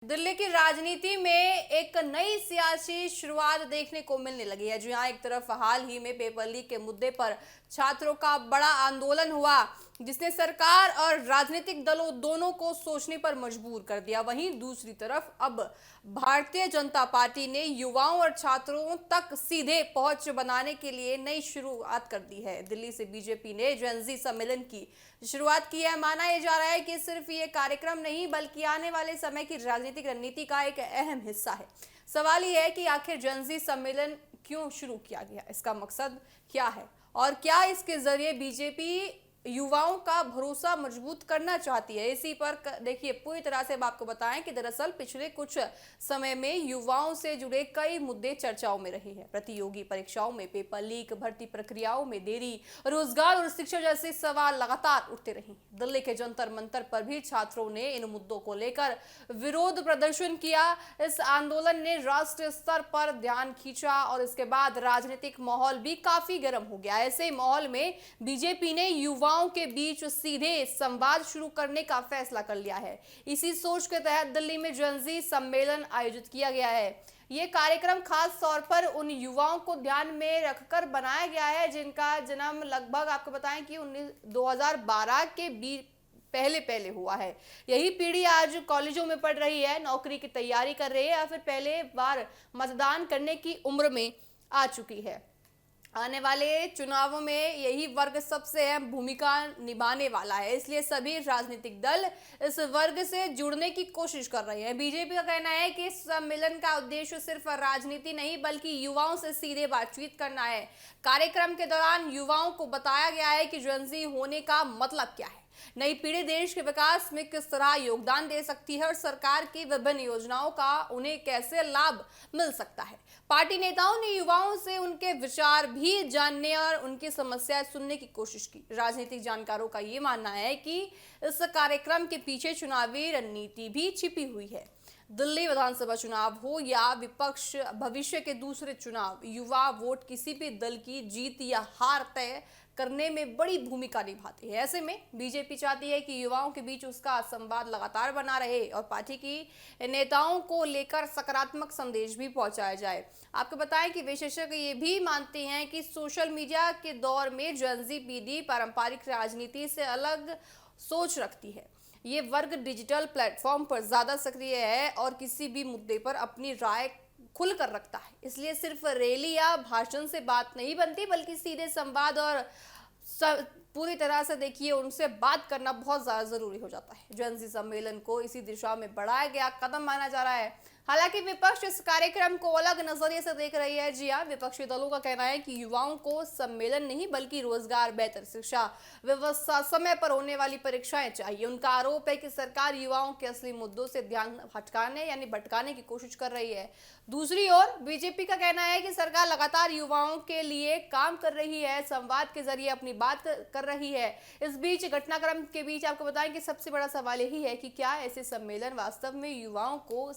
दिल्ली की राजनीति में एक नई सियासी शुरुआत देखने को मिलने लगी है। जहां एक तरफ हाल ही में पेपर लीक के मुद्दे पर छात्रों का बड़ा आंदोलन हुआ, जिसने सरकार और राजनीतिक दलों दोनों को सोचने पर मजबूर कर दिया। वहीं दूसरी तरफ अब भारतीय जनता पार्टी ने युवाओं और छात्रों तक सीधे पहुंच बनाने के लिए नई शुरुआत कर दी है। दिल्ली से बीजेपी ने जेन-ज़ी सम्मेलन की शुरुआत की है। माना यह जा रहा है कि सिर्फ ये कार्यक्रम नहीं बल्कि आने वाले समय की राजनीतिक रणनीति का एक अहम हिस्सा है। सवाल यह है कि आखिर जेन-ज़ी सम्मेलन क्यों शुरू किया गया, इसका मकसद क्या है और क्या इसके जरिए बीजेपी युवाओं का भरोसा मजबूत करना चाहती है। इसी पर देखिए पूरी तरह से अब आपको बताएं कि दरअसल पिछले कुछ समय में युवाओं से जुड़े कई मुद्दे चर्चाओं में रहे हैं। प्रतियोगी परीक्षाओं में पेपर लीक, भर्ती प्रक्रियाओं में देरी, रोजगार और शिक्षा जैसे सवाल लगातार उठते रहे। दिल्ली के जंतर मंतर पर भी छात्रों ने इन मुद्दों को लेकर विरोध प्रदर्शन किया। इस आंदोलन ने राष्ट्रीय स्तर पर ध्यान खींचा और इसके बाद राजनीतिक माहौल भी काफी गर्म हो गया। ऐसे माहौल में बीजेपी ने युवाओं के बीच सीधे संवाद शुरू करने का फैसला कर लिया है। इसी सोच के तहत दिल्ली में जेन-ज़ी सम्मेलन आयोजित किया गया है। ये कार्यक्रम खास तौर पर उन युवाओं को ध्यान में रखकर बनाया गया है जिनका जन्म लगभग आपको बताएं कि 2012 के पहले हुआ है। यही पीढ़ी आज कॉलेजों में पढ़ रही है, नौकरी की तैयारी कर रही है या फिर पहले बार मतदान करने की उम्र में आ चुकी है। आने वाले चुनावों में यही वर्ग सबसे अहम भूमिका निभाने वाला है, इसलिए सभी राजनीतिक दल इस वर्ग से जुड़ने की कोशिश कर रहे हैं। बीजेपी का कहना है कि इस सम्मेलन का उद्देश्य सिर्फ राजनीति नहीं बल्कि युवाओं से सीधे बातचीत करना है। कार्यक्रम के दौरान युवाओं को बताया गया है कि जेन-ज़ी होने का मतलब क्या है, नई पीढ़ी देश के विकास में किस तरह योगदान दे सकती है और सरकार की विभिन्न योजनाओं का उन्हें कैसे लाभ मिल सकता है। पार्टी नेताओं ने युवाओं से उनके विचार भी जानने और उनकी समस्याएं सुनने की कोशिश की। राजनीतिक जानकारों का ये मानना है कि इस कार्यक्रम के पीछे चुनावी रणनीति भी छिपी हुई है। दिल्ली विधानसभा चुनाव हो या विपक्ष भविष्य के दूसरे चुनाव, युवा वोट किसी भी दल की जीत या हार तय करने में बड़ी भूमिका निभाते हैं। ऐसे में बीजेपी चाहती है कि युवाओं के बीच उसका संवाद लगातार बना रहे और पार्टी की नेताओं को लेकर सकारात्मक संदेश भी पहुंचाया जाए। आपको बताएं कि विशेषज्ञ ये भी मानते हैं कि सोशल मीडिया के दौर में जेन-ज़ी पीढ़ी पारंपरिक राजनीति से अलग सोच रखती है। ये वर्ग डिजिटल प्लेटफॉर्म पर ज्यादा सक्रिय है और किसी भी मुद्दे पर अपनी राय खुलकर रखता है। इसलिए सिर्फ रैली या भाषण से बात नहीं बनती बल्कि सीधे संवाद और पूरी तरह से देखिए उनसे बात करना बहुत ज्यादा जरूरी हो जाता है। जेन-ज़ी सम्मेलन को इसी दिशा में बढ़ाया गया कदम माना जा रहा है। हालांकि विपक्ष इस कार्यक्रम को अलग नजरिए से देख रही है। जी हाँ, विपक्षी दलों का कहना है कि युवाओं को सम्मेलन नहीं बल्कि रोजगार, बेहतर शिक्षा व्यवस्था, समय पर होने वाली परीक्षाएं चाहिए। उनका आरोप है कि सरकार युवाओं के असली मुद्दों से ध्यान हटकाने यानी भटकाने की कोशिश कर रही है। दूसरी ओर बीजेपी का कहना है कि सरकार लगातार युवाओं के लिए काम कर रही है, संवाद के जरिए अपनी बात कर रही है। इस बीच घटनाक्रम के बीच आपको बताएं कि सबसे बड़ा सवाल यही है कि क्या ऐसे सम्मेलन वास्तव में युवाओं को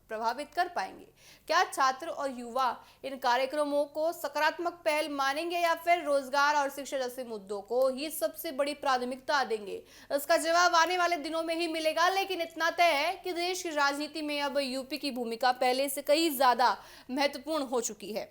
प्रभावित कर पाएंगे। क्या छात्र और युवा इन कार्यक्रमों को सकारात्मक पहल मानेंगे या फिर रोजगार और शिक्षा जैसे मुद्दों को ही सबसे बड़ी प्राथमिकता देंगे? इसका जवाब आने वाले दिनों में ही मिलेगा। लेकिन इतना तय है कि देश की राजनीति में अब यूपी की भूमिका पहले से कहीं ज्यादा महत्वपूर्ण हो चुकी है।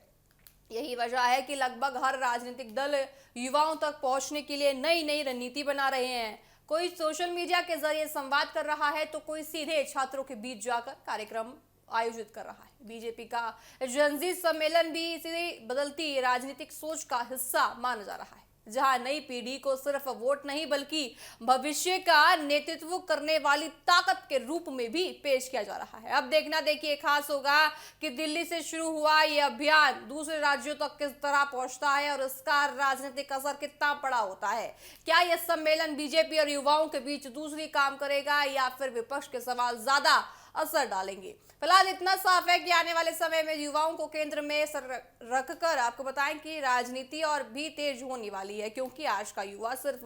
यही वजह है कि लगभग हर राजनीतिक दल युवाओं तक पहुंचने के लिए नई रणनीति बना रहे हैं। कोई सोशल मीडिया के जरिए संवाद कर रहा है तो कोई सीधे छात्रों के बीच जाकर कार्यक्रम आयोजित कर रहा है। बीजेपी का जेन-ज़ी सम्मेलन भी इसी बदलती राजनीतिक सोच का हिस्सा माना जा रहा है, जहां नई पीढ़ी को सिर्फ वोट नहीं बल्कि भविष्य का नेतृत्व करने वाली ताकत के रूप में भी पेश किया जा रहा है। अब देखना देखिए खास होगा कि दिल्ली से शुरू हुआ ये अभियान दूसरे राज्यों तक किस तरह पहुंचता है और इसका राजनीतिक असर कितना बड़ा होता है। क्या यह सम्मेलन बीजेपी और युवाओं के बीच दूसरी काम करेगा या फिर विपक्ष के सवाल ज्यादा असर डालेंगे? फिलहाल इतना साफ है कि आने वाले समय में युवाओं को केंद्र में रखकर आपको बताएं कि राजनीति और भी तेज होने वाली है, क्योंकि आज का युवा सिर्फ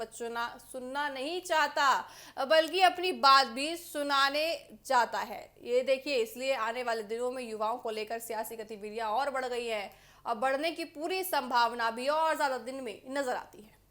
सुनना नहीं चाहता बल्कि अपनी बात भी सुनाने चाहता है। ये देखिए, इसलिए आने वाले दिनों में युवाओं को लेकर सियासी गतिविधियां और बढ़ गई है और बढ़ने की पूरी संभावना भी और ज्यादा दिन में नजर आती है।